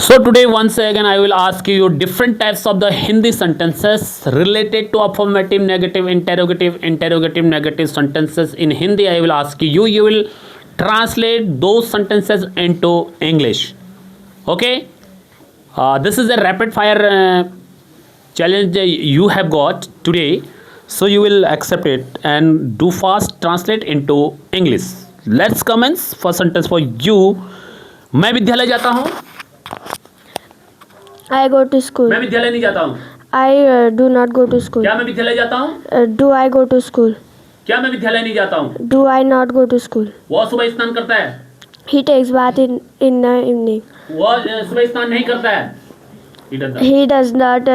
So today once again I will ask you different types of the Hindi sentences related to affirmative, negative, interrogative, negative sentences in Hindi. I will ask you. You will translate those sentences into English. Okay. This is a rapid fire challenge you have got today. So you will accept it and do fast translate into English. Let's commence. First sentence for you. मैं विद्यालय जाता हूँ. I go to school. मैं विद्यालय नहीं जाता हूँ. I do not go to school. क्या मैं विद्यालय जाता हूँ? Do I go to school? क्या मैं विद्यालय नहीं जाता हूँ? Do I not go to school? वह सुबह स्नान करता है. He takes bath in the evening. वह सुबह स्नान नहीं करता है. He does not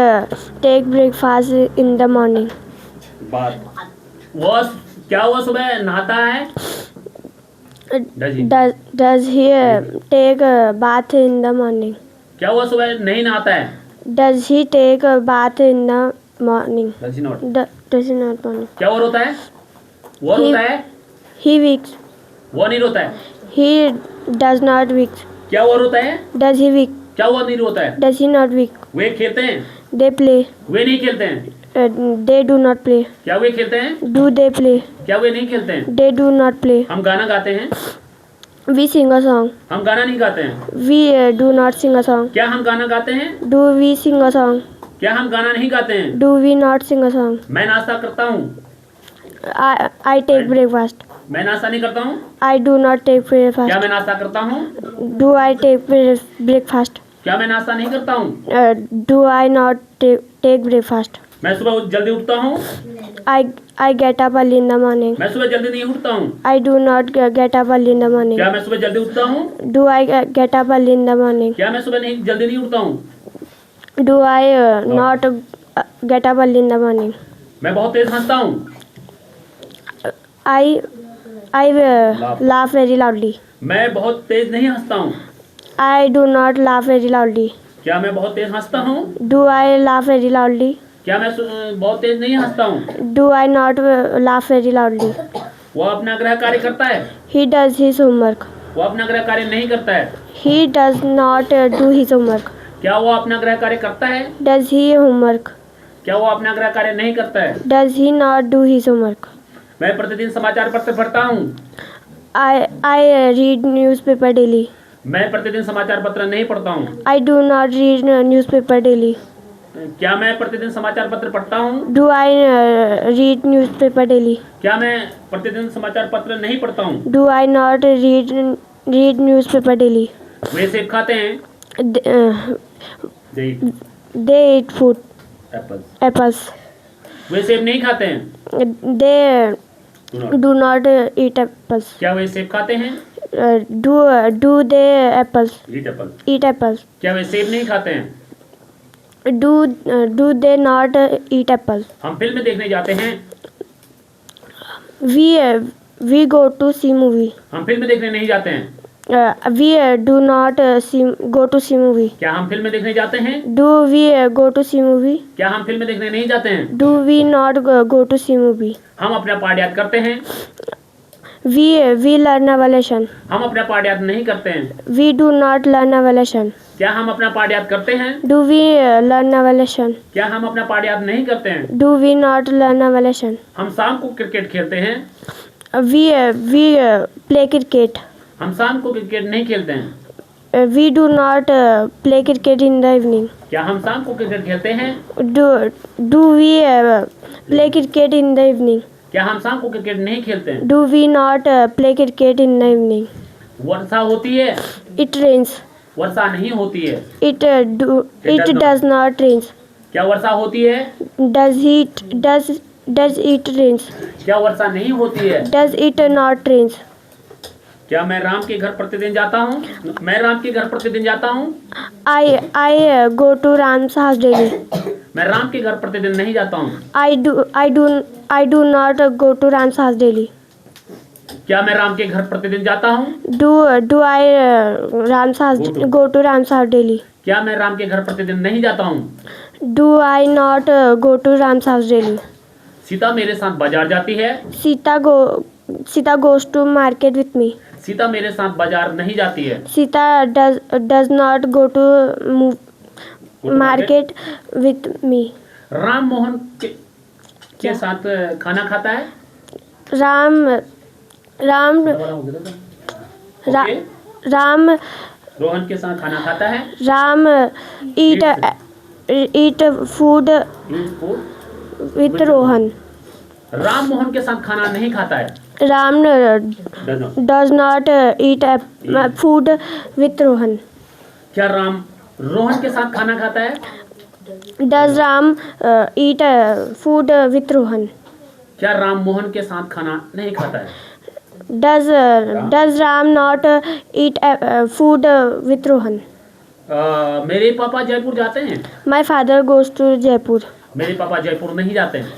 take breakfast in the morning. बात. वह क्या वह सुबह नहाता है? Does he take a bath in the morning? क्या वह सुबह नहीं नहाता है? Does he take a bath in the morning? Does he not? Does he not morning? क्या वो रोता है? वो रोता है? He weeps. वो नहीं रोता है. He does not weep. क्या वो रोता है? Does he weep? क्या वो नहीं रोता है? Does he not weep? वे खेलते हैं. They play. वे नहीं खेलते हैं. They do not play. क्या वे खेलते हैं? Do they play? क्या वे नहीं खेलते हैं? They do not play. हम गाना गाते हैं. We sing a song. हम गाना नहीं गाते हैं. We do not sing a song. क्या हम गाना गाते हैं? Do we sing a song? क्या हम गाना नहीं गाते हैं? Do we not sing a song? मैं नाश्ता करता हूँ. I take breakfast. मैं नाश्ता नहीं करता हूँ. I do not take क्या breakfast. मैं नाश्ता करता हूँ? Do I take breakfast? क्या मैं नाश्ता नहीं करता हूँ? Do I not take breakfast? मैं सुबह जल्दी उठता हूँ. I get up early in the morning. मैं सुबह जल्दी नहीं उठता हूँ. I do not get up early in the morning. क्या मैं सुबह जल्दी उठता हूँ? Do I get up early in the morning? क्या मैं सुबह नहीं जल्दी नहीं उठता हूँ? Do I not get up early in the morning? मैं बहुत तेज हंसता हूँ. I laugh very loudly. मैं बहुत तेज नहीं हंसता हूँ. I do not laugh very loudly. क्या मैं बहुत तेज हंसता हूँ? Do I laugh very loudly? क्या मैं बहुत तेज नहीं हंसता हूँ? Do I not laugh very loudly? वो अपना गृह कार्य करता है. He does his homework. वो अपना गृह कार्य नहीं करता है. He does not do his homework. क्या वो अपना गृह कार्य करता है? Does he homework? क्या वो अपना गृह कार्य नहीं करता है? Does he not do his homework? मैं प्रतिदिन समाचार पत्र पढ़ता हूँ. I read newspaper daily. मैं प्रतिदिन समाचार पत्र नहीं पढ़ता हूँ. I do not read newspaper daily. क्या मैं प्रतिदिन समाचार पत्र पढ़ता हूँ? Do I read newspaper daily? क्या मैं प्रतिदिन समाचार पत्र नहीं पढ़ता हूँ? Do I not read newspaper daily? वे सेब खाते हैं. They eat food. एप्पल्स. वे सेब नहीं खाते हैं. They do not eat apples. क्या वे सेब खाते हैं? Do they apples? Eat apples? क्या वे सेब नहीं खाते हैं? Do they not eat apples? हम फिल्म देखने जाते हैं. We go to see movie. हम फिल्म देखने नहीं जाते हैं. We do not go to see movie. क्या हम फिल्म देखने जाते हैं? Do we go to see movie? क्या हम फिल्म देखने नहीं जाते हैं? Do we not go to see movie? हम अपना पाठ याद करते हैं. We learn our lesson. हम अपना पाठ याद नहीं करते हैं. We do not learn our lesson. क्या हम अपना पाठ याद करते हैं? Do we learn our lesson? क्या हम अपना पाठ याद नहीं करते हैं? Do we not learn our lesson? हम शाम को क्रिकेट खेलते हैं. We play cricket. हम शाम को क्रिकेट नहीं खेलते हैं. We do not play cricket in the evening. क्या हम शाम को क्रिकेट खेलते हैं? Do we play cricket in the evening? क्या हम शाम को क्रिकेट नहीं खेलते हैं? Do we not play cricket in the evening? वर्षा होती है. It rains. वर्षा नहीं होती है. It does not rains. क्या वर्षा होती है? Does it rains? क्या वर्षा नहीं होती है? Does it not rains? क्या मैं राम के घर प्रतिदिन जाता हूँ? मैं राम के घर प्रतिदिन जाता हूँ. I go to Ram's house daily. मैं राम के घर प्रतिदिन नहीं जाता हूँ. I do not go to Ram's house daily. क्या मैं राम के घर प्रतिदिन जाता हूँ? Do I go to Ram's house daily? क्या मैं राम के घर प्रतिदिन नहीं जाता हूँ? Do I not go to Ram's house daily? Sita मेरे साथ बाजार जाती है. Sita goes to market with me. Sita मेरे साथ बाजार नहीं जाती है। Sita does not go to market with me. Ram Mohan के साथ खाना खाता है। Ram okay. Ram रोहन के साथ खाना खाता है। Ram eat food with Rohan. Ram Mohan के साथ खाना नहीं खाता है। Ram does not eat food with Rohan. क्या राम रोहन के साथ खाना खाता है? Does Ram eat food with Rohan? क्या राम मोहन के साथ खाना नहीं खाता है? Does Ram not eat food with Rohan? मेरे पापा जयपुर जाते हैं। My father goes to Jaipur. मेरे पापा जयपुर नहीं जाते हैं।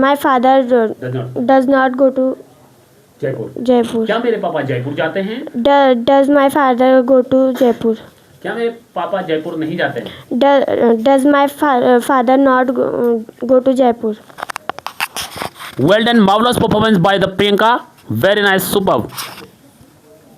My father does not go to Jaipur. क्या मेरे पापा जयपुर जाते हैं? Does my father go to Jaipur? क्या मेरे पापा जयपुर नहीं जाते हैं? Does my father not go to Jaipur? Well done, marvelous performance by the Priyanka. Very nice, superb.